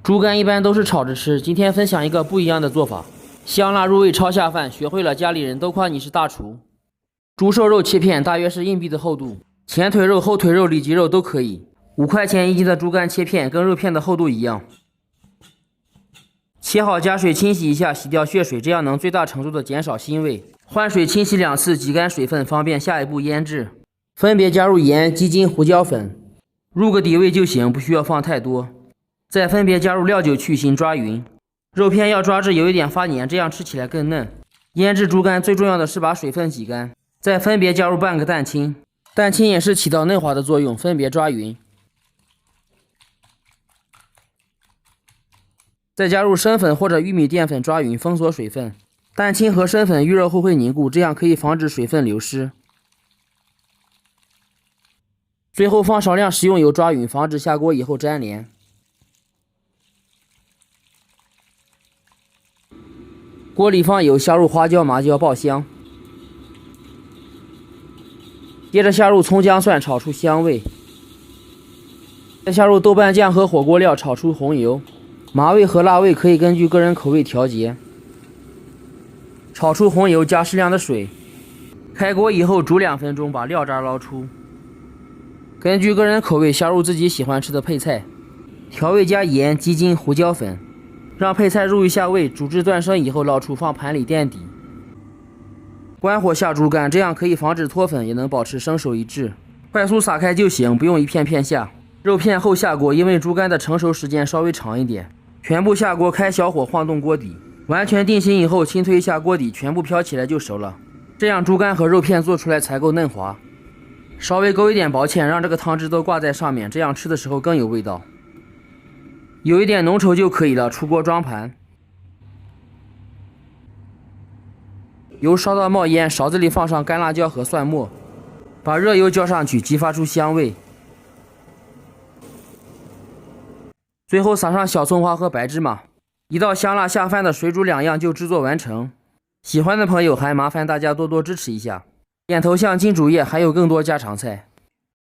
猪肝一般都是炒着吃，今天分享一个不一样的做法，香辣入味，超下饭。学会了，家里人都夸你是大厨。猪瘦肉切片，大约是硬币的厚度，前腿肉、后腿肉、里脊肉都可以。5块钱1斤的猪肝切片，跟肉片的厚度一样。切好加水清洗一下，洗掉血水，这样能最大程度的减少腥味。换水清洗2次，挤干水分，方便下一步腌制。分别加入盐、鸡精、胡椒粉，入个底味就行，不需要放太多。再分别加入料酒去腥，抓匀。肉片要抓至有一点发黏，这样吃起来更嫩。腌制猪肝最重要的是把水分挤干。再分别加入半个蛋清，蛋清也是起到嫩滑的作用，分别抓匀。再加入生粉或者玉米淀粉抓匀，封锁水分。蛋清和生粉预热后会凝固，这样可以防止水分流失。最后放少量食用油抓匀，防止下锅以后粘连。锅里放油，下入花椒、麻椒爆香，接着下入葱姜蒜炒出香味，再下入豆瓣酱和火锅料炒出红油，麻味和辣味可以根据个人口味调节。炒出红油，加适量的水，开锅以后煮2分钟，把料渣捞出。根据个人口味下入自己喜欢吃的配菜，调味加盐、鸡精、胡椒粉，让配菜入一下味，煮至断生以后捞出，放盘里垫底。关火下猪肝，这样可以防止脱粉，也能保持生熟一致。快速撒开就行，不用一片片下。肉片后下锅，因为猪肝的成熟时间稍微长一点。全部下锅，开小火晃动锅底，完全定型以后轻推一下锅底，全部飘起来就熟了。这样猪肝和肉片做出来才够嫩滑。稍微勾一点薄芡，让这个汤汁都挂在上面，这样吃的时候更有味道。有一点浓稠就可以了，出锅装盘。油烧到冒烟，勺子里放上干辣椒和蒜末，把热油浇上去，激发出香味。最后撒上小葱花和白芝麻，一道香辣下饭的水煮2样就制作完成。喜欢的朋友还麻烦大家多多支持一下，点头像、金主页还有更多家常菜。